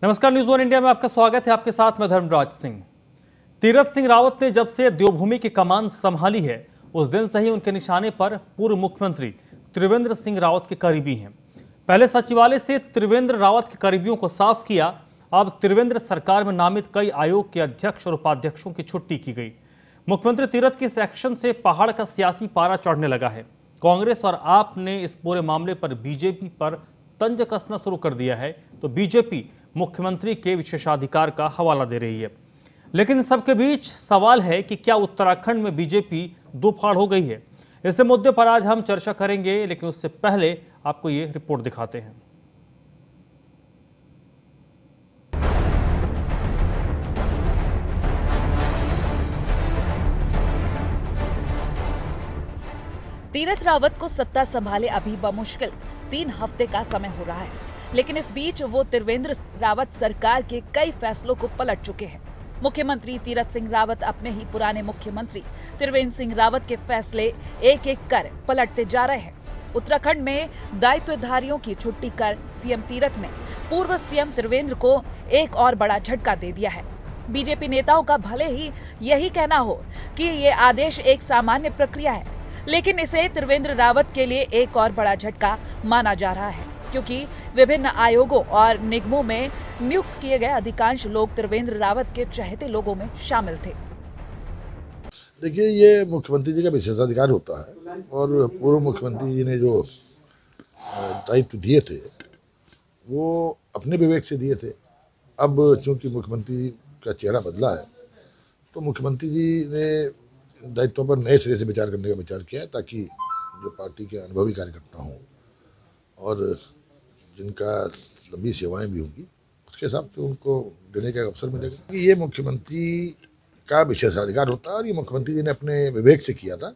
नमस्कार, news one India में आपका स्वागत है। आपके साथ मैं धर्मराज सिंह। तीरथ सिंह रावत ने जब से देवभूमि की कमान संभाली है, उस दिन से ही उनके निशाने पर पूर्व मुख्यमंत्री त्रिवेंद्र सिंह रावत के करीबी हैं। पहले सचिवालय से त्रिवेंद्र रावत के करीबियों को साफ किया, अब त्रिवेंद्र सरकार में नामित कई आयोग के अध्यक्ष और उपाध्यक्षों की छुट्टी की गई। मुख्यमंत्री तीरथ के इस एक्शन से पहाड़ का सियासी पारा चढ़ने लगा है। कांग्रेस और आप ने इस पूरे मामले पर बीजेपी पर तंज कसना शुरू कर दिया है, तो बीजेपी मुख्यमंत्री के विशेषाधिकार का हवाला दे रही है। लेकिन इन सबके बीच सवाल है कि क्या उत्तराखंड में बीजेपी दो फाड़ हो गई है? इस मुद्दे पर आज हम चर्चा करेंगे, लेकिन उससे पहले आपको ये रिपोर्ट दिखाते हैं। तीरथ रावत को सत्ता संभाले अभी बमुश्किल 3 हफ्ते का समय हो रहा है, लेकिन इस बीच वो त्रिवेंद्र रावत सरकार के कई फैसलों को पलट चुके हैं। मुख्यमंत्री तीरथ सिंह रावत अपने ही पुराने मुख्यमंत्री त्रिवेंद्र सिंह रावत के फैसले एक एक कर पलटते जा रहे हैं। उत्तराखंड में दायित्वधारियों की छुट्टी कर सीएम तीरथ ने पूर्व सीएम त्रिवेंद्र को एक और बड़ा झटका दे दिया है। बीजेपी नेताओं का भले ही यही कहना हो कि ये आदेश एक सामान्य प्रक्रिया है, लेकिन इसे त्रिवेंद्र रावत के लिए एक और बड़ा झटका माना जा रहा है, क्योंकि विभिन्न आयोगों और निगमों में नियुक्त किए गए अधिकांश लोग त्रिवेंद्र रावत के चहेते लोगों में शामिल थे। देखिए, ये मुख्यमंत्री जी का विशेषाधिकार होता है और पूर्व मुख्यमंत्री जी ने जो दायित्व दिए थे वो अपने विवेक से दिए थे। अब चूंकि मुख्यमंत्री का चेहरा बदला है, तो मुख्यमंत्री जी ने दायित्वों पर नए सिरे से विचार करने का विचार किया है, ताकि जो पार्टी के अनुभवी कार्यकर्ता हों और जिनका लंबी सेवाएं भी होंगी, उसके हिसाब से उनको देने का अवसर मिलेगा। ये मुख्यमंत्री का विशेषाधिकार होता है और ये मुख्यमंत्री जी ने अपने विवेक से किया था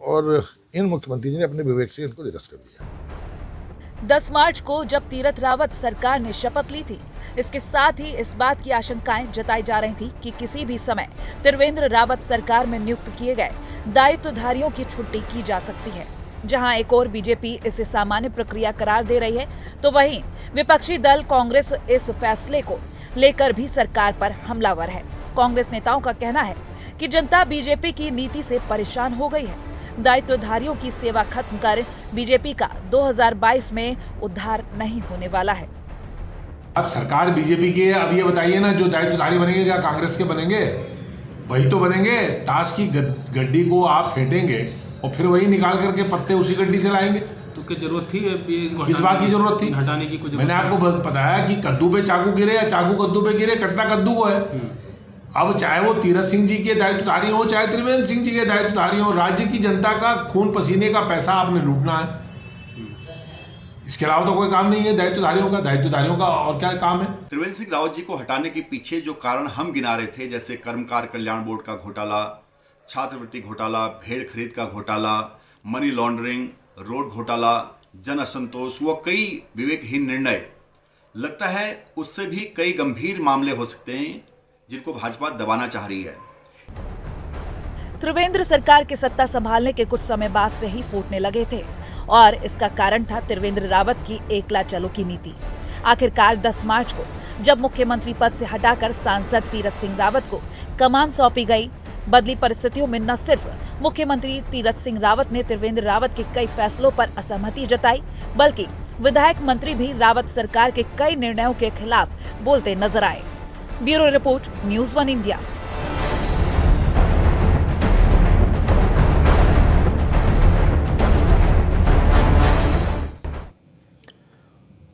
और इन मुख्यमंत्री जी ने अपने विवेक से इनको निरस्त कर दिया। 10 मार्च को जब तीरथ रावत सरकार ने शपथ ली थी, इसके साथ ही इस बात की आशंकाएं जताई जा रही थी कि किसी भी समय त्रिवेंद्र रावत सरकार में नियुक्त किए गए दायित्वधारियों की छुट्टी की जा सकती है। जहां एक और बीजेपी इसे सामान्य प्रक्रिया करार दे रही है, तो वहीं विपक्षी दल कांग्रेस इस फैसले को लेकर भी सरकार पर हमलावर है। कांग्रेस नेताओं का कहना है कि जनता बीजेपी की नीति से परेशान हो गई है। दायित्वधारियों की सेवा खत्म कर बीजेपी का 2022 में उद्धार नहीं होने वाला है। अब सरकार बीजेपी की है, अब ये बताइए ना, जो दायित्वधारी बनेंगे क्या कांग्रेस के बनेंगे? वही तो बनेंगे। ताश की गड्डी को आप फेंटेंगे और फिर वही निकाल करके पत्ते उसी गड्डी से लाएंगे। तो क्या जरूरत थी? किस बात की जरूरत थी? हटाने की कुछ? मैंने आपको बताया कि कद्दू पे चाकू गिरे या चाकू कद्दू पे गिरे, कटना कद्दू को है। अब चाहे वो तीरथ सिंह जी के दायित्वधारी हो, चाहे त्रिवेंद्र सिंह जी के दायित्वधारी हो, राज्य की जनता का खून पसीने का पैसा आपने लूटना है। इसके अलावा तो कोई काम नहीं है दायित्वधारियों का और क्या काम है? त्रिवेंद्र सिंह रावत जी को हटाने के पीछे जो कारण हम गिना रहे थे, जैसे कर्मकार कल्याण बोर्ड का घोटाला, छात्रवृत्ति घोटाला, भेड़ खरीद का घोटाला, मनी लॉन्ड्रिंग, रोड घोटाला, जन असंतोष, वो कई विवेकहीन निर्णय, लगता है उससे भी कई गंभीर मामले हो सकते हैं जिनको भाजपा दबाना चाह रही है। त्रिवेंद्र सरकार के सत्ता संभालने के कुछ समय बाद से ही फूटने लगे थे और इसका कारण था त्रिवेंद्र रावत की एकला चलो की नीति। आखिरकार 10 मार्च को जब मुख्यमंत्री पद से हटाकर सांसद तीरथ सिंह रावत को कमान सौंपी गई, बदली परिस्थितियों में न सिर्फ मुख्यमंत्री तीरथ सिंह रावत ने त्रिवेंद्र रावत के कई फैसलों पर असहमति जताई, बल्कि विधायक मंत्री भी रावत सरकार के कई निर्णयों के खिलाफ बोलते नजर आए। Bureau report, news one India.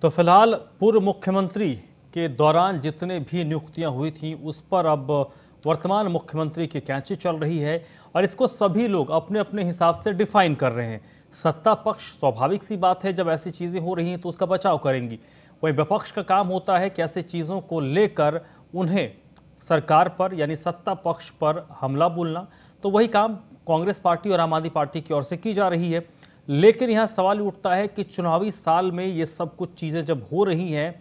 तो फिलहाल पूर्व मुख्यमंत्री के दौरान जितने भी नियुक्तियां हुई थी, उस पर अब वर्तमान मुख्यमंत्री की कैंची चल रही है और इसको सभी लोग अपने अपने हिसाब से डिफाइन कर रहे हैं। सत्ता पक्ष, स्वाभाविक सी बात है, जब ऐसी चीज़ें हो रही हैं तो उसका बचाव करेंगी। वही विपक्ष का काम होता है कि ऐसी चीज़ों को लेकर उन्हें सरकार पर यानी सत्ता पक्ष पर हमला बोलना। तो वही काम कांग्रेस पार्टी और आम आदमी पार्टी की ओर से की जा रही है। लेकिन यहाँ सवाल उठता है कि चुनावी साल में ये सब कुछ चीज़ें जब हो रही हैं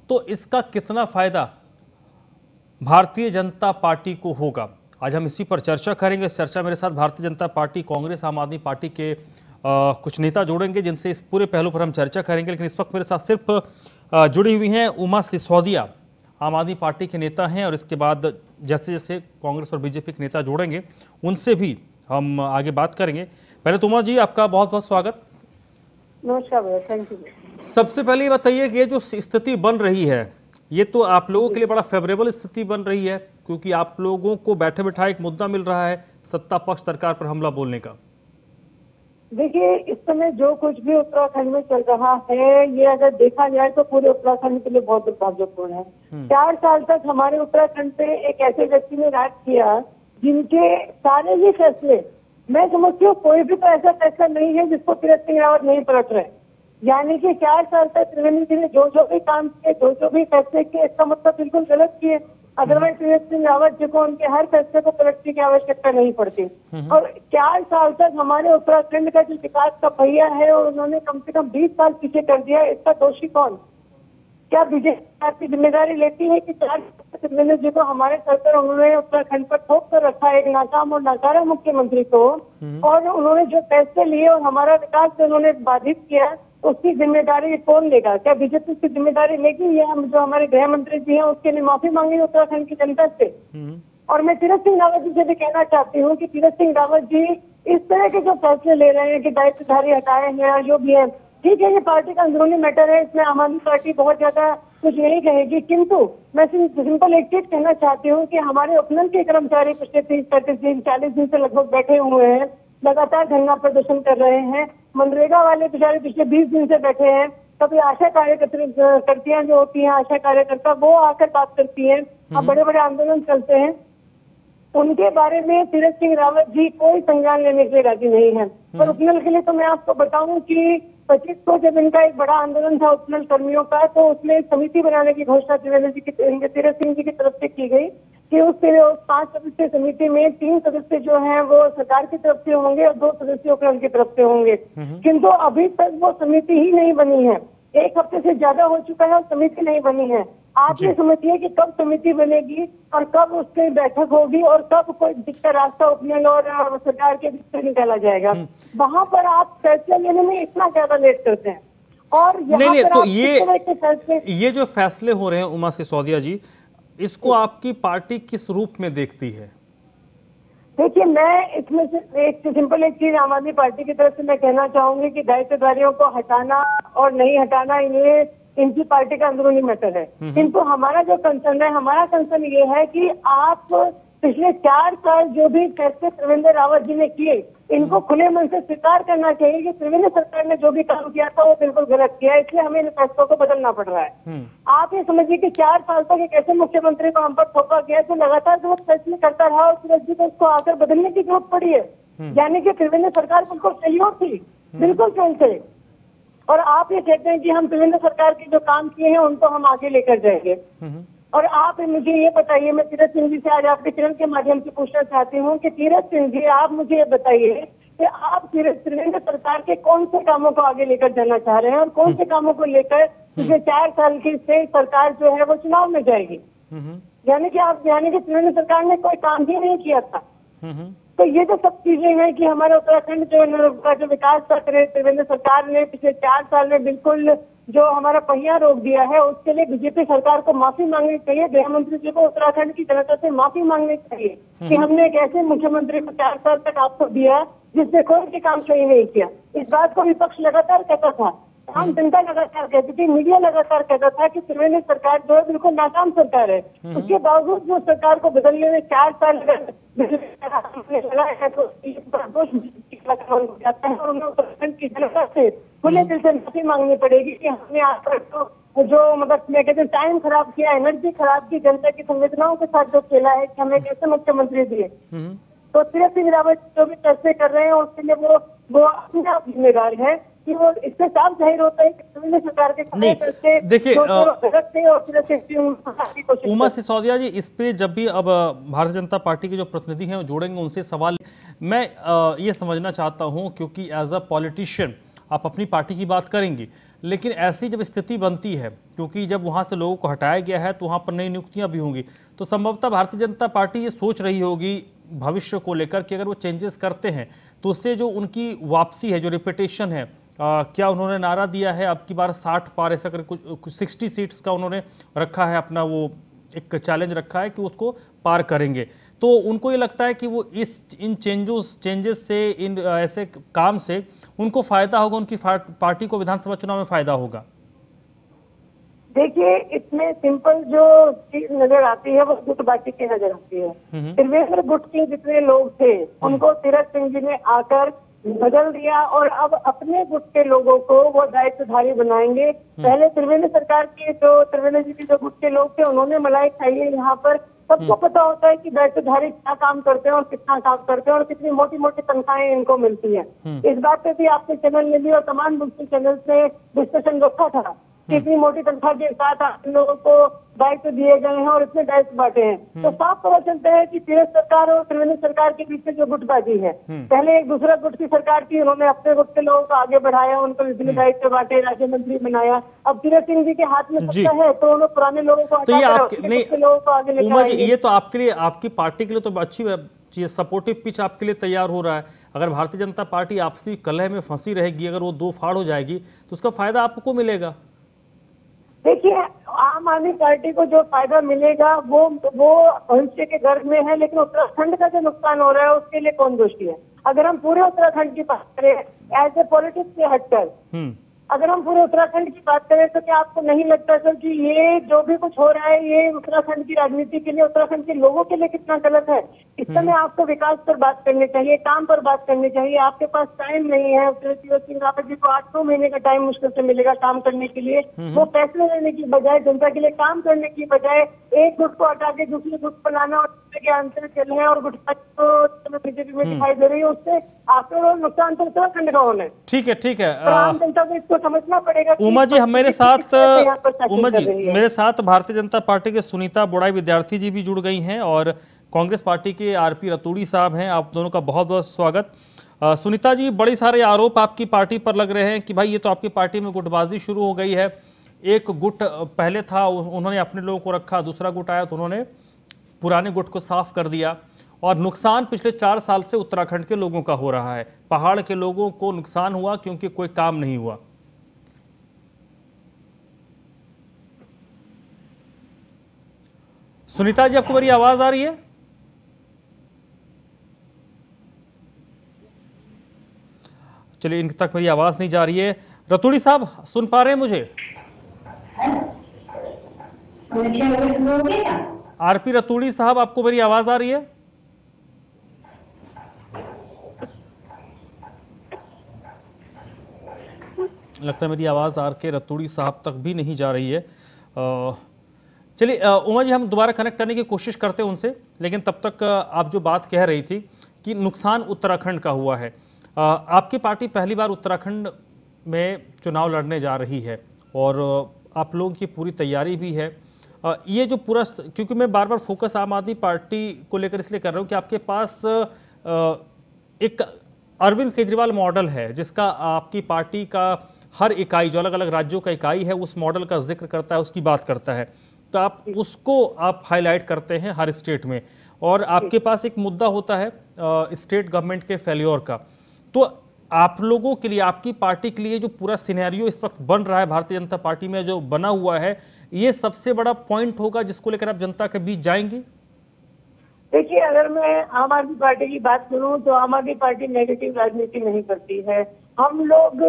तो इसका कितना फ़ायदा भारतीय जनता पार्टी को होगा। आज हम इसी पर चर्चा करेंगे। इस चर्चा मेरे साथ भारतीय जनता पार्टी, कांग्रेस, आम आदमी पार्टी के कुछ नेता जोड़ेंगे जिनसे इस पूरे पहलू पर हम चर्चा करेंगे। लेकिन इस वक्त मेरे साथ सिर्फ जुड़ी हुई हैं उमा सिसोदिया, आम आदमी पार्टी के नेता हैं, और इसके बाद जैसे जैसे कांग्रेस और बीजेपी के नेता जोड़ेंगे उनसे भी हम आगे बात करेंगे। पहले तो उमा जी, आपका बहुत बहुत स्वागत। नमस्कार भैया, थैंक यू। सबसे पहले ये बताइए कि ये जो स्थिति बन रही है, ये तो आप लोगों के लिए बड़ा फेवरेबल स्थिति बन रही है, क्योंकि आप लोगों को बैठे बैठा एक मुद्दा मिल रहा है सत्ता पक्ष सरकार पर हमला बोलने का। देखिए, इस समय जो कुछ भी उत्तराखंड में चल रहा है, ये अगर देखा जाए तो पूरे उत्तराखंड के लिए बहुत दुर्भाग्यपूर्ण है। 4 साल तक हमारे उत्तराखंड पे एक ऐसे व्यक्ति ने राज किया जिनके सारे ही फैसले, मैं समझती हूँ कोई भी तो ऐसा फैसला नहीं है जिसको तीरथ सिंह रावत नहीं पलट रहे। यानी कि 4 साल तक त्रिवेंद्र जी ने जो जो भी काम किए, जो जो भी फैसले किए, इसका मतलब बिल्कुल गलत किए। अदरवाइज तीरथ सिंह रावत जी को उनके हर फैसले को पलटने की आवश्यकता नहीं पड़ती। और 4 साल तक हमारे उत्तराखंड का जो विकास का पहिया है, और उन्होंने कम से कम 20 साल पीछे कर दिया। इसका दोषी कौन? क्या बीजेपी की जिम्मेदारी लेती है कि 4 त्रिवेंद्र जी को हमारे सर पर उन्होंने उत्तराखंड पर थोप कर रखा है, एक नाकाम और नाकारा मुख्यमंत्री को, और उन्होंने जो फैसले लिए और हमारा विकास जो उन्होंने बाधित किया, उसकी जिम्मेदारी कौन लेगा? क्या बीजेपी की जिम्मेदारी लेगी, या हम जो हमारे गृह मंत्री जी हैं उसके लिए माफी मांगी उत्तराखंड की जनता से? और मैं तीरथ सिंह रावत जी से भी कहना चाहती हूँ कि तीरथ सिंह रावत जी इस तरह के जो फैसले ले रहे हैं कि दायित्वधारी हटाए हैं, जो भी है, ठीक है, ये पार्टी का अंदरूनी मैटर है, इसमें आम आदमी पार्टी बहुत ज्यादा कुछ नहीं कहेगी। किंतु मैं सिंपल एक चीज कहना चाहती हूँ कि हमारे उपनल के कर्मचारी पिछले 30-35 दिन 40 दिन से लगभग बैठे हुए हैं, लगातार धरना प्रदर्शन कर रहे हैं। मनरेगा वाले बेचारे पिछले 20 दिन से बैठे हैं। कभी आशा कार्यकर्तियां जो होती हैं, आशा कार्यकर्ता, वो आकर बात करती हैं। अब बड़े बड़े आंदोलन चलते हैं, उनके बारे में तीरथ सिंह रावत जी कोई संज्ञान लेने के लिए राजी नहीं है। पर उपनल के लिए तो मैं आपको बताऊं कि 25 को जब इनका एक बड़ा आंदोलन था उपनल कर्मियों का, तो उसमें समिति बनाने की घोषणा तीरथ सिंह जी की तरफ से की गई कि उस 5 सदस्यीय समिति में 3 सदस्य जो हैं वो सरकार की तरफ से होंगे और 2 सदस्य उपनल की तरफ से होंगे। किंतु अभी तक वो समिति ही नहीं बनी है। 1 हफ्ते से ज्यादा हो चुका है और समिति नहीं बनी है। आप ये समझिए कि कब समिति बनेगी और कब उसकी बैठक होगी और कब कोई दिक्कत रास्ता उपनल और सरकार के बीच से निकाला जाएगा। वहाँ पर आप फैसला लेने में इतना ज्यादा लेट करते हैं। और नहीं, तो ये जो फैसले हो रहे हैं उमा सिसोदिया जी, इसको आपकी पार्टी किस रूप में देखती है? देखिए, मैं इसमें से एक सिंपल एक चीज आम आदमी पार्टी की तरफ से मैं कहना चाहूंगी कि दायित्वधारियों को हटाना और नहीं हटाना, ये इनकी पार्टी का अंदरूनी मैटर है। किंतु हमारा जो कंसर्न है, हमारा कंसर्न ये है कि आप पिछले 4 साल जो भी फैसले त्रिवेंद्र रावत जी ने किए, इनको खुले मन से स्वीकार करना चाहिए कि त्रिवेंद्र सरकार ने जो भी काम किया था वो बिल्कुल गलत किया है, इसलिए हमें इन फैसलों को बदलना पड़ रहा है। आप ये समझिए कि 4 साल तक एक ऐसे मुख्यमंत्री को हम पर थोपा गया जो तीरथ जो फैसले करता रहा और तीरथ जी को उसको आकर बदलने की जरूरत पड़ी है। यानी कि त्रिवेंद्र सरकार बिल्कुल फेल्योर थी, बिल्कुल फेल थे। और आप ये कहते हैं कि हम त्रिवेंद्र सरकार के जो काम किए हैं उनको हम आगे लेकर जाएंगे। और आप मुझे ये बताइए, मैं तीरथ सिंह जी से आज आपके चैनल के माध्यम से पूछना चाहती हूँ कि तीरथ सिंह जी, आप मुझे ये बताइए कि आप त्रिवेंद्र सरकार के कौन से कामों को आगे लेकर जाना चाह रहे हैं और कौन से कामों को लेकर पिछले 4 साल की से सरकार जो है वो चुनाव में जाएगी। यानी कि त्रिवेंद्र सरकार ने कोई काम ही नहीं किया था। तो ये जो सब चीजें हैं कि हमारे उत्तराखंड जो विकास कर रहे त्रिवेंद्र सरकार ने पिछले 4 साल में बिल्कुल जो हमारा पहिया रोक दिया है, उसके लिए बीजेपी सरकार को माफी मांगनी चाहिए। गृह मंत्री जी को उत्तराखंड की जनता से माफी मांगनी चाहिए कि हमने एक ऐसे मुख्यमंत्री को 4 साल तक आपको दिया जिसने कोई भी काम सही नहीं किया। इस बात को विपक्ष लगातार कहता था, आम जनता लगातार कहती थी, मीडिया लगातार कहता था कि त्रिवेंद्र सरकार जो है बिल्कुल नाकाम सरकार है। उसके बावजूद जो सरकार को बदलने में 4 साल लगा है तो जाता है और उन्हें उत्तराखंड की जनता से खुले दिल से माफी मांगनी पड़ेगी कि हमने आज तक जो मतलब मैं कहते हैं टाइम खराब किया, एनर्जी खराब की, जनता की संवेदनाओं के साथ जो खेला है कि हमें कैसे मुख्यमंत्री दिए। तो तीरथ सिंह रावत जो भी चर्चा कर रहे हैं उसके लिए वो अपने आप जिम्मेदार है कि वो इससे साफ जाहिर होता है कि त्रिवेंद्र सरकार के देखिए और उमा सिसोदिया जी, इस पे जब भी अब भारतीय जनता पार्टी के जो प्रतिनिधि हैं वो जोड़ेंगे उनसे सवाल मैं ये समझना चाहता हूं, क्योंकि एज अ पॉलिटिशियन आप अपनी पार्टी की बात करेंगी, लेकिन ऐसी जब स्थिति बनती है, क्योंकि जब वहां से लोगों को हटाया गया है तो वहां पर नई नियुक्तियां भी होंगी, तो संभवतः भारतीय जनता पार्टी ये सोच रही होगी भविष्य को लेकर कि अगर वो चेंजेस करते हैं तो उससे जो उनकी वापसी है, जो रिपीटेशन है, क्या उन्होंने नारा दिया है अब की बार 60 पार ऐसा कर कुछ 60 सीट्स का उन्होंने रखा है, अपना वो एक चैलेंज रखा है कि उसको पार करेंगे। तो उनको ये लगता है कि वो इन चेंजेस से, इन ऐसे काम से उनको फायदा होगा, उनकी पार्टी को विधानसभा चुनाव में फायदा होगा। देखिए, इसमें सिंपल जो चीज नजर आती है वो गुटबाजी की नजर आती है। त्रिवेंद्र गुट के जितने लोग थे उनको तीरथ सिंह जी ने आकर बदल दिया और अब अपने गुट के लोगों को वो दायित्वधारी बनाएंगे। पहले त्रिवेंद्र सरकार के जो त्रिवेंद्र जी के जो गुट के लोग थे उन्होंने मलाई खाई है। यहाँ पर सबको पता होता है कि दायित्वधारी क्या काम करते हैं और कितना काम करते हैं और कितनी मोटी मोटी तनख्वाहें इनको मिलती है। इस बात पे भी आपके चैनल ने भी और तमाम दूसरे चैनल से डिस्कशन रखा था कि इतनी मोटी तनख्वाह के साथ आप लोगों को दायित्व दिए गए हैं और इतने दायित्व बांटे हैं। तो साफ पता चलता है कि तीरथ सरकार और त्रिवेंद्र सरकार के बीच में जो गुटबाजी है, पहले एक दूसरा गुट की सरकार थी, उन्होंने अपने गुट के लोगों को आगे बढ़ाया, उनको विभिन्न दायित्व बांटे, राज्य मंत्री बनाया। अब तीरथ सिंह जी के हाथ में सत्ता है तो उन्होंने पुराने लोगों को तो ये लोगों को आगे लेकर ये तो आपके लिए, आपकी पार्टी के लिए तो अच्छी चीज, सपोर्टिव पिच आपके लिए तैयार हो रहा है। अगर भारतीय जनता पार्टी आपसी कलह में फंसी रहेगी, अगर वो दो फाड़ हो जाएगी तो उसका फायदा आपको मिलेगा। देखिए, आम आदमी पार्टी को जो फायदा मिलेगा वो भविष्य के गर्भ में है, लेकिन उत्तराखंड का जो नुकसान हो रहा है उसके लिए कौन दोषी है? अगर हम पूरे उत्तराखंड की बात करें एज ए पॉलिटिक्स से हटकर, अगर हम पूरे उत्तराखंड की बात करें तो क्या आपको नहीं लगता सर कि ये जो भी कुछ हो रहा है ये उत्तराखंड की राजनीति के लिए, उत्तराखंड के लोगों के लिए कितना गलत है? इस समय आपको विकास पर बात करनी चाहिए, काम पर बात करनी चाहिए। आपके पास टाइम नहीं है। तीरथ सिंह रावत जी को 8-9 महीने का टाइम मुश्किल से मिलेगा काम करने के लिए। वो फैसले लेने की बजाय, जनता के लिए काम करने की बजाय एक गुट को हटा के दूसरे गुट बनाना और के अंतर चल है और गुटबाजी बीजेपी में दिखाई दे रही है, उससे आपको नुकसान तो उत्तराखंड का होना है। ठीक है, ठीक है। आम जनता को इसको समझना पड़ेगा। उमा जी, हम मेरे साथ भारतीय जनता पार्टी के सुनीता बुड़ाई विद्यार्थी जी भी जुड़ गई हैं और कांग्रेस पार्टी के आरपी रतूड़ी साहब हैं। आप दोनों का बहुत बहुत स्वागत। सुनीता जी, बड़े सारे आरोप आपकी पार्टी पर लग रहे हैं कि भाई ये तो आपकी पार्टी में गुटबाजी शुरू हो गई है। एक गुट पहले था, उन्होंने अपने लोगों को रखा, दूसरा गुट आया तो उन्होंने पुराने गुट को साफ कर दिया और नुकसान पिछले 4 साल से उत्तराखंड के लोगों का हो रहा है। पहाड़ के लोगों को नुकसान हुआ क्योंकि कोई काम नहीं हुआ। सुनीता जी, आपको मेरी आवाज आ रही है? चलिए, इन तक मेरी आवाज नहीं जा रही है। रतूड़ी साहब, सुन पा रहे हैं मुझे? आरपी रतूड़ी साहब, आपको मेरी आवाज आ रही है? लगता है मेरी आवाज आरके रतूड़ी साहब तक भी नहीं जा रही है। चलिए उमा जी, हम दोबारा कनेक्ट करने की कोशिश करते हैं उनसे, लेकिन तब तक आप जो बात कह रही थी कि नुकसान उत्तराखंड का हुआ है। आपकी पार्टी पहली बार उत्तराखंड में चुनाव लड़ने जा रही है और आप लोगों की पूरी तैयारी भी है। ये जो पूरा, क्योंकि मैं बार बार फोकस आम आदमी पार्टी को लेकर इसलिए कर रहा हूँ कि आपके पास एक अरविंद केजरीवाल मॉडल है जिसका आपकी पार्टी का हर इकाई, जो अलग अलग राज्यों का इकाई है, उस मॉडल का जिक्र करता है, उसकी बात करता है, तो आप उसको आप हाईलाइट करते हैं हर स्टेट में। और आपके पास एक मुद्दा होता है स्टेट गवर्नमेंट के फेल्योर का। तो आप लोगों के लिए, आपकी पार्टी के लिए जो पूरा सिनेरियो इस वक्त बन रहा है भारतीय जनता पार्टी में जो बना हुआ है, ये सबसे बड़ा पॉइंट होगा जिसको लेकर आप जनता के बीच जाएंगे? देखिए, अगर मैं आम आदमी पार्टी की बात करूं तो आम आदमी पार्टी नेगेटिव राजनीति नहीं करती है। हम लोग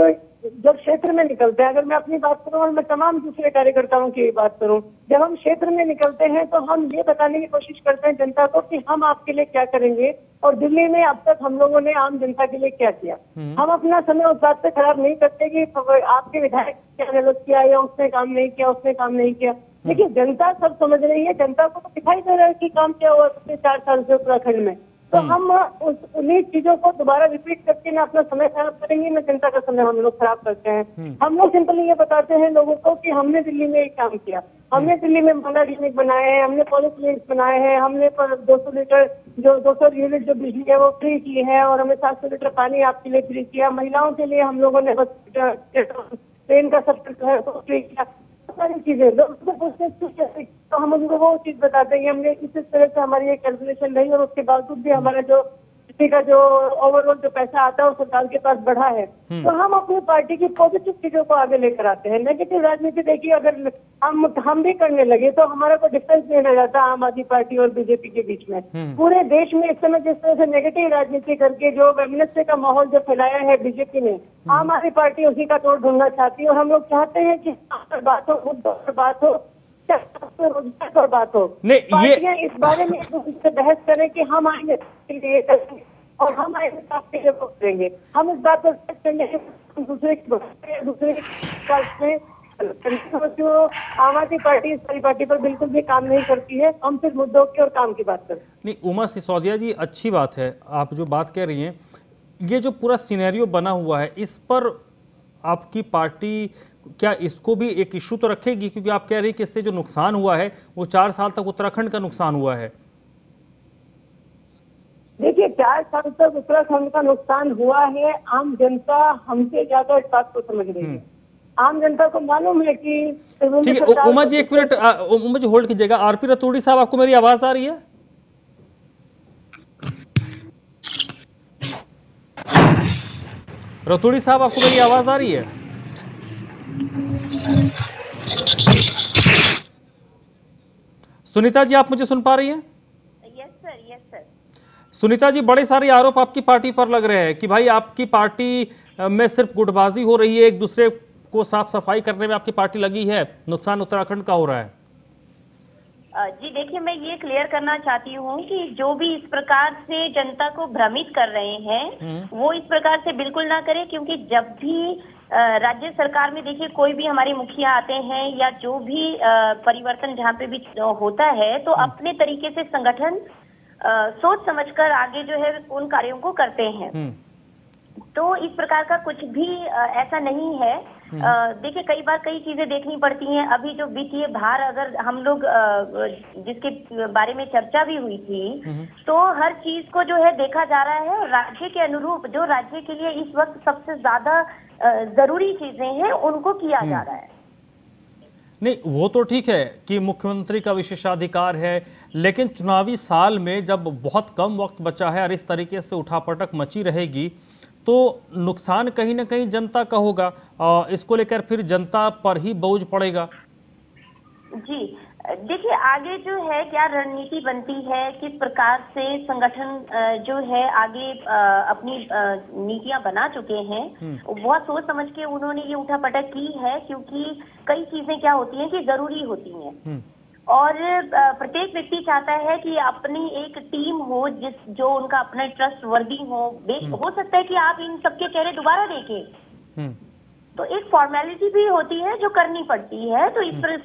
जब क्षेत्र में निकलते हैं, अगर मैं अपनी बात करूं और मैं तमाम दूसरे कार्यकर्ताओं की बात करूं, जब हम क्षेत्र में निकलते हैं तो हम ये बताने की कोशिश करते हैं जनता को कि हम आपके लिए क्या करेंगे और दिल्ली में अब तक हम लोगों ने आम जनता के लिए क्या किया। हम अपना समय उस बात पे खराब नहीं करते कि आपके विधायक क्या गलत किया या उसने काम नहीं किया, उसने काम नहीं किया। देखिए, जनता सब समझ रही है, जनता को तो दिखाई दे रहा है कि काम क्या हुआ पिछले 4 साल से उत्तराखंड में। तो हम उन्हीं चीजों को दोबारा रिपीट करके ना अपना समय खराब करेंगे, ना जनता का समय हम लोग खराब करते हैं। हम लोग सिंपली ये बताते हैं लोगों को कि हमने दिल्ली में एक काम किया, हमने दिल्ली में महिला क्लिनिक बनाए हैं, हमने पॉलिस क्लिनिक बनाए हैं, हमने 200 लीटर जो 200 यूनिट जो बिजली है वो फ्री की है और हमने 700 लीटर पानी आपके लिए फ्री किया। महिलाओं के लिए हम लोगों ने बस ट्रेन का सफर फ्री किया, सारी चीजें। तो हम उनको वो चीज बताते हैं कि हमने इस तरह से हमारी ये कैलकुलेशन रही और उसके बावजूद भी हमारा जो का जो ओवरऑल जो पैसा आता है वो सरकार के पास बढ़ा है। तो हम अपनी पार्टी की पॉजिटिव चीजों को आगे लेकर आते हैं। नेगेटिव राजनीति देखिए, अगर हम भी करने लगे तो हमारा कोई डिफरेंस नहीं रह जाता आम आदमी पार्टी और बीजेपी के बीच में। पूरे देश में इस समय जिस तरह से नेगेटिव राजनीति करके जो वेमनेस्टी का माहौल जो फैलाया है बीजेपी ने, आम आदमी पार्टी उसी का तोड़ ढूंढना चाहती है। और हम लोग चाहते हैं कि बात हो, मुद्दों पर बात हो, रोजगार पर बात हो, पार्टियां इस बारे में एक दूसरे से बहस करें कि हम आएंगे करेंगे और हम आएंगे आपके लिए वोट देंगे। हम इस बात पर दूसरे जो आम आदमी पार्टी इस सारी पार्टी पर बिल्कुल भी काम नहीं करती है। हम सिर्फ मुद्दों की और काम की बात करते हैं। नहीं, उमा सिसोदिया जी, अच्छी बात है आप जो बात कह रही हैं। ये जो पूरा सिनेरियो बना हुआ है, इस पर आपकी पार्टी क्या इसको भी एक इशू तो रखेगी? क्योंकि आप कह रही हैं कि इससे जो नुकसान हुआ है वो 4 साल तक उत्तराखंड का नुकसान हुआ है। देखिए, 4 साल तक उत्तराखंड का नुकसान हुआ है। आम जनता हमसे ज्यादा इस बात को समझ रही है। आम जनता को मालूम है कि ठीक है। उमा जी, 1 मिनट उमा जी होल्ड कीजिएगा। आरपी रतूड़ी साहब, आपको मेरी आवाज आ रही है? रतूड़ी साहब, आपको मेरी आवाज आ रही है? सुनीता जी, आप मुझे सुन पा रही हैं? Yes sir. सुनीता जी, बड़े सारे आरोप आपकी पार्टी पर लग रहे हैं कि भाई आपकी पार्टी में सिर्फ गुटबाजी हो रही है, एक दूसरे को साफ सफाई करने में आपकी पार्टी लगी है, नुकसान उत्तराखंड का हो रहा है। जी देखिए, मैं ये क्लियर करना चाहती हूँ कि जो भी इस प्रकार से जनता को भ्रमित कर रहे हैं वो इस प्रकार से बिल्कुल ना करें। क्योंकि जब भी राज्य सरकार में देखिए कोई भी हमारे मुखिया आते हैं या जो भी परिवर्तन जहाँ पे भी होता है तो अपने तरीके से संगठन सोच समझकर आगे जो है उन कार्यों को करते हैं। तो इस प्रकार का कुछ भी ऐसा नहीं है। देखिए, कई बार कई चीजें देखनी पड़ती हैं। अभी जो वित्तीय भार अगर हम लोग जिसके बारे में चर्चा भी हुई थी, तो हर चीज को जो है देखा जा रहा है राज्य के अनुरूप, जो राज्य के लिए इस वक्त सबसे ज्यादा जरूरी चीजें हैं उनको किया जा रहा है। नहीं, वो तो ठीक है कि मुख्यमंत्री का विशेषाधिकार है, लेकिन चुनावी साल में जब बहुत कम वक्त बचा है और इस तरीके से उठापटक मची रहेगी तो नुकसान कहीं ना कहीं जनता का होगा। इसको लेकर फिर जनता पर ही बोझ पड़ेगा। जी देखिए, आगे जो है क्या रणनीति बनती है, किस प्रकार से संगठन जो है आगे अपनी नीतियां बना चुके हैं, बहुत सोच समझ के उन्होंने ये उठापटक की है। क्योंकि कई चीजें क्या होती हैं कि जरूरी होती हैं और प्रत्येक व्यक्ति चाहता है कि अपनी एक टीम हो जो उनका अपना ट्रस्ट वर्दी हो सकता है कि आप इन सबके चेहरे दोबारा देखें, तो एक फॉर्मेलिटी भी होती है जो करनी पड़ती है। तो इस पर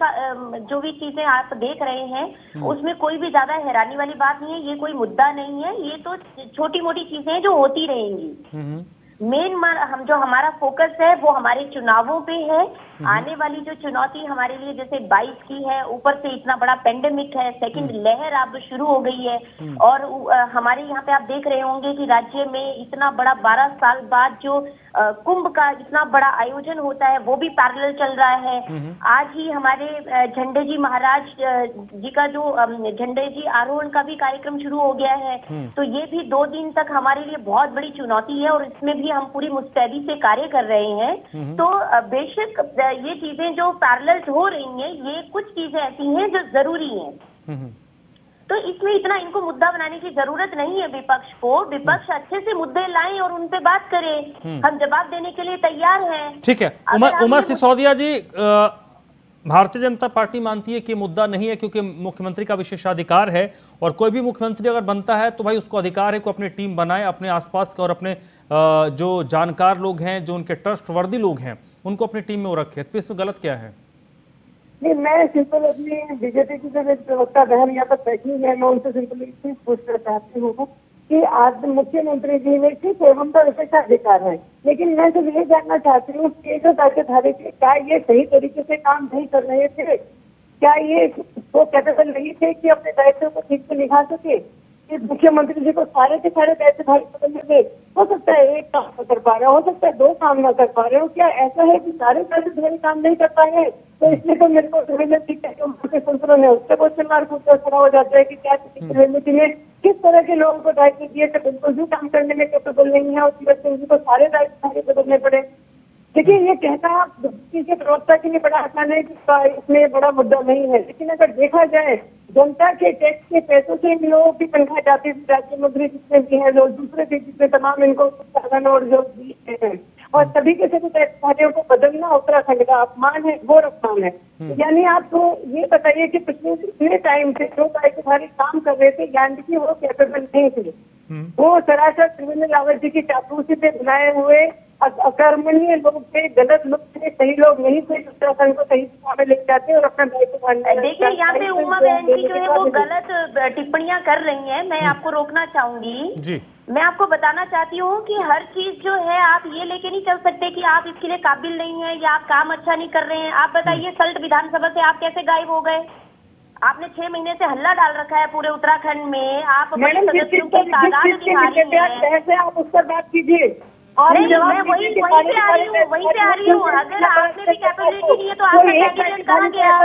जो भी चीजें आप देख रहे हैं उसमें कोई भी ज्यादा हैरानी वाली बात नहीं है। ये कोई मुद्दा नहीं है, ये तो छोटी मोटी चीजें हैं जो होती रहेंगी। मेन हम जो हमारा फोकस है वो हमारे चुनावों पे है। आने वाली जो चुनौती हमारे लिए जैसे 22 की है, ऊपर से इतना बड़ा पेंडेमिक है, सेकंड लहर अब शुरू हो गई है और हमारे यहाँ पे आप देख रहे होंगे कि राज्य में इतना बड़ा 12 साल बाद जो कुंभ का इतना बड़ा आयोजन होता है वो भी पैरेलल चल रहा है। आज ही हमारे झंडे जी महाराज जी का जो झंडे जी आरोहण का भी कार्यक्रम शुरू हो गया है। तो ये भी 2 दिन तक हमारे लिए बहुत बड़ी चुनौती है और इसमें भी हम पूरी मुस्तैदी से कार्य कर रहे हैं। तो बेशक ये चीजें जो पैरेलल हो रही हैं, ये कुछ चीजें ऐसी हैं जो जरूरी हैं। तो इसमें इतना इनको मुद्दा बनाने की जरूरत नहीं है विपक्ष को। विपक्ष अच्छे से मुद्दे लाएं और उन पे बात करें, हम जवाब देने के लिए तैयार हैं। ठीक है। उमा सिसोदिया जी, भारतीय जनता पार्टी मानती है कि मुद्दा नहीं है क्योंकि मुख्यमंत्री का विशेषाधिकार है और कोई भी मुख्यमंत्री अगर बनता है तो भाई उसको अधिकार है कि अपनी टीम बनाए, अपने आसपास का और अपने जो जानकार लोग हैं, जो उनके ट्रस्टवर्दी लोग हैं, उनको अपनी टीम में वो रखे। तो इसमें गलत क्या है? नहीं, मैं सिंपल अपनी बीजेपी की जो प्रवक्ता बहन यहाँ पर बैठी है, मैं उनसे सिंपल एक चीज पूछना चाहती हूँ कि आज मुख्यमंत्री जी ने ठीक है हम तो विशेषाधिकार है, लेकिन मैं तो ये जानना चाहती हूँ कि जो ताकतधारी थे क्या ये सही तरीके से काम नहीं कर रहे थे? क्या ये वो कैपेबल नहीं थे कि अपने दायित्व को ठीक से निभा सके? मुख्यमंत्री जी को सारे के सारे दायित्वधारी बदलने में हो सकता है एक काम न कर पा रहे हो सकता है 2 काम न कर पा रहे हो। क्या ऐसा है कि सारे दायित्वधारी काम नहीं कर पाए हैं? तो इसलिए तो मेरे को रेलवे है उससे क्वेश्चन मार्क खड़ा हो जाता है कि क्या रेलवे ने किस तरह के लोगों को दायित्व दिए थे, बिल्कुल भी काम करने में कैपेबल नहीं है और तीरथ सिंह जी को सारे दायित्व सारे बदलने पड़े। देखिए, ये कहना के प्रवक्ता के लिए बड़ा आसान है कि इसमें बड़ा मुद्दा नहीं है, लेकिन अगर देखा जाए जनता के टैक्स के पैसों से इन लोगों की तनख्वाह जाती थी, राज्य मंत्री जितने भी हैं, लोग दूसरे भी जितने तमाम इनको साधन और जो दिए हैं, और सभी के सभी टैक्स खाते को बदलना उत्तराखंड का अपमान है, घोर अपमान है। यानी आपको ये बताइए कि पिछले इतने टाइम से जो दायित्वधारी काम कर रहे थे, यानी कि वो कैपेबल नहीं थे, वो सरासर त्रिवेंद्र रावत जी की चापलूसी से बनाए हुए अकर्मणीय लोग थे, गलत लोग थे, सही लोग नहीं थे, उत्तराखंड को सही दिशा में लेके जाते और अपना दायित्व। देखिए, यहाँ पे उमा बहन जी जो है वो गलत टिप्पणियां कर रही हैं, मैं आपको रोकना चाहूंगी जी। मैं आपको बताना चाहती हूँ कि हर चीज जो है आप ये लेके नहीं चल सकते कि आप इसके लिए काबिल नहीं है या आप काम अच्छा नहीं कर रहे हैं। आप बताइए, सल्ट विधानसभा से आप कैसे गायब हो गए? आपने 6 महीने से हल्ला डाल रखा है पूरे उत्तराखंड में, आप अपने सदस्यों की तादाद दिखा रही हैं। आप उस पर बात कीजिए। नहीं, मैं वहीं पे आ रही हूँ। अगर आपने भी कैपेबिलिटी नहीं है तो आपका कैबिनेट कहाँ गया?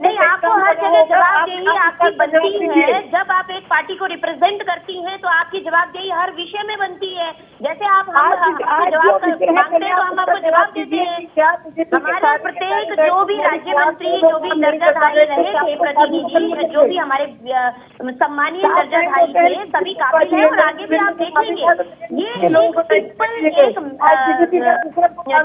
नहीं, आपको हर जगह जवाबदेही आपकी बनती है। जब आप एक पार्टी को रिप्रेजेंट करती हैं तो आपकी जवाबदेही हर विषय में बनती है। जैसे आप हमसे जवाब मांगते हैं तो हम आपको जवाब देते हैं। हमारे प्रत्येक जो भी राज्य मंत्री, जो भी दर्जाधारी रहे थे प्रतिनिधि, जो भी हमारे सम्मानीय दर्जाधारी थे, सभी काबिल है और आगे भी आप देखेंगे। ये एक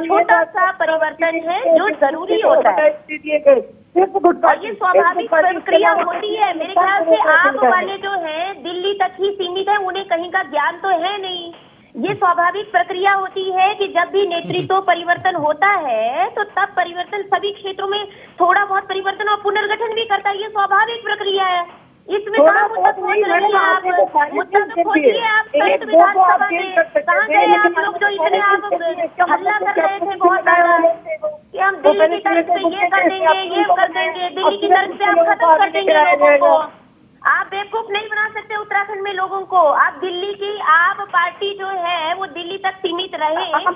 छोटा सा परिवर्तन है जो जरूरी होता है और ये स्वाभाविक प्रक्रिया होती है। मेरे ख्याल से आप वाले जो है दिल्ली तक ही सीमित है, उन्हें कहीं का ज्ञान तो है नहीं। ये स्वाभाविक प्रक्रिया होती है कि जब भी नेतृत्व परिवर्तन होता है तो तब परिवर्तन सभी क्षेत्रों में थोड़ा बहुत परिवर्तन और पुनर्गठन भी करता है। ये स्वाभाविक प्रक्रिया है। इसमें कहाँ मुद्दा खोज रही है आप? मुद्दा तो खोजिए आप सल्ट विधानसभा में। कहाँ गए आप लोग जो इतने आप हल्ला कर रहे थे बहुत ज्यादा कि हम दिल्ली की तरफ से ये कर देंगे, ये कर देंगे, दिल्ली की तरफ से हम खत्म कर देंगे लोगों को। आप बेवकूफ नहीं बना सकते उत्तराखंड में लोगों को। आप दिल्ली की आप पार्टी जो है वो दिल्ली तक सीमित रहे तो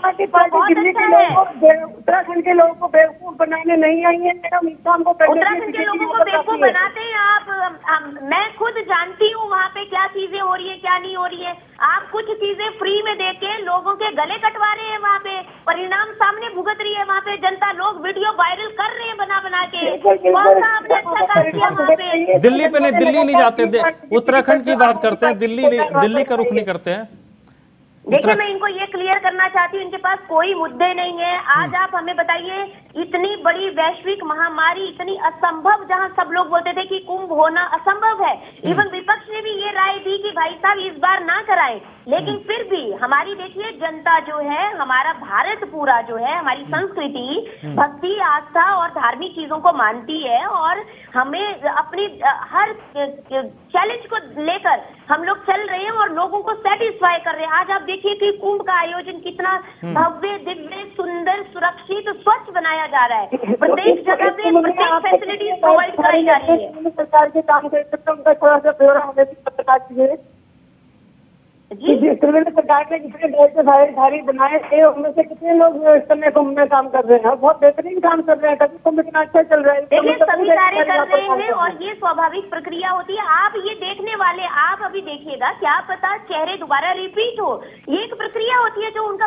बहुत अच्छा है। उत्तराखंड के लोगों को बेवकूफ बनाने नहीं आई है मैडम। उत्तराखंड के लोगों को बेवकूफ बनाते हैं आप। मैं खुद जानती हूँ वहाँ पे क्या चीजें हो रही है, क्या नहीं हो रही है। आप कुछ चीजें फ्री में देके लोगों के गले कटवा रहे हैं वहाँ पे, परिणाम सामने भुगत रही है वहाँ पे जनता। लोग वीडियो वायरल कर रहे हैं बना बना के। कौन सा आपने अच्छा काम किया वहाँ पे? दिल्ली पे नहीं, दिल्ली नहीं जाते, उत्तराखंड की बात करते हैं, दिल्ली का रुख नहीं करते हैं। देखिए, मैं इनको ये क्लियर करना चाहती हूँ, इनके पास कोई मुद्दे नहीं है। आज आप हमें बताइए, इतनी बड़ी वैश्विक महामारी, इतनी असंभव, जहाँ सब लोग बोलते थे कि कुंभ होना असंभव है, इवन विपक्ष ने भी ये राय दी कि भाई साहब इस बार ना कराएं, लेकिन फिर भी हमारी देखिए जनता जो है, हमारा भारत पूरा जो है, हमारी संस्कृति भक्ति, आस्था और धार्मिक चीजों को मानती है और हमें अपनी हर चैलेंज को लेकर हम लोग चल रहे हैं और लोगों को सेटिस्फाई कर रहे हैं। आज आप देखिए कि कुंभ का आयोजन कितना भव्य, दिव्य, सुंदर, सुरक्षित, स्वच्छ बनाया जा रहा है। प्रत्येक जगह पे प्रत्येक फैसिलिटीज प्रोवाइड कराई जा रही है। सरकार के काम का थोड़ा सा ब्यौरा हमें बता दीजिए जी। त्रिवेंद्र सरकार ने कितने दायित्वधारी बनाए थे, उनमें से कितने लोग इस समय कुंभ में काम कर रहे हैं? बहुत बेहतरीन काम कर रहे हैं, तभी कुंभ इतना अच्छा चल रहा है। देखिए, सभी कार्य कर रहे हैं और ये स्वाभाविक प्रक्रिया होती है। आप ये देखने वाले, आप अभी देखिएगा, क्या पता चेहरे दोबारा रिपीट हो। ये एक प्रक्रिया होती है जो उनका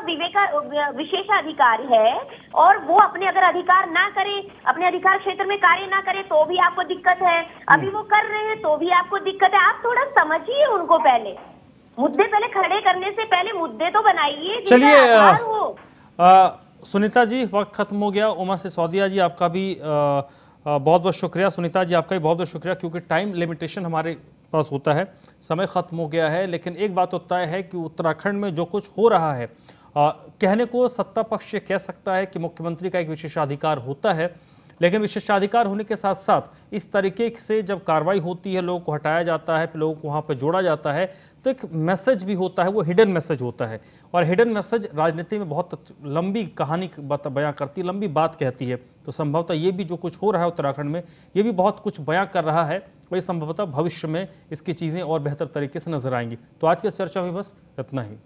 विशेषाधिकार है और वो अपने अगर अधिकार ना करे, अपने अधिकार क्षेत्र में कार्य ना करे तो भी आपको दिक्कत है। अभी वो कर रहे हैं तो भी आपको दिक्कत है। आप थोड़ा समझिए उनको, पहले मुद्दे पहले खड़े करने से पहले मुद्दे तो बनाइए। चलिए सुनीता जी, वक्त खत्म हो गया। उमा सिसोदिया जी, आपका भी बहुत बहुत शुक्रिया। सुनीता जी, आपका भी बहुत बहुत शुक्रिया, क्योंकि टाइम लिमिटेशन हमारे पास होता है, समय खत्म हो गया है। लेकिन एक बात तो तय है कि उत्तराखंड में जो कुछ हो रहा है, कहने को सत्ता पक्ष ये कह सकता है कि मुख्यमंत्री का एक विशेषाधिकार होता है, लेकिन विशेषाधिकार होने के साथ साथ इस तरीके से जब कार्रवाई होती है, लोगों को हटाया जाता है, लोगों को वहाँ पर जोड़ा जाता है, तो एक मैसेज भी होता है, वो हिडन मैसेज होता है। और हिडन मैसेज राजनीति में बहुत लंबी कहानी बयां करती है, लंबी बात कहती है। तो संभवतः ये भी जो कुछ हो रहा है उत्तराखंड में, ये भी बहुत कुछ बयां कर रहा है। वही संभवतः भविष्य में इसकी चीज़ें और बेहतर तरीके से नजर आएंगी। तो आज की चर्चा में बस इतना ही।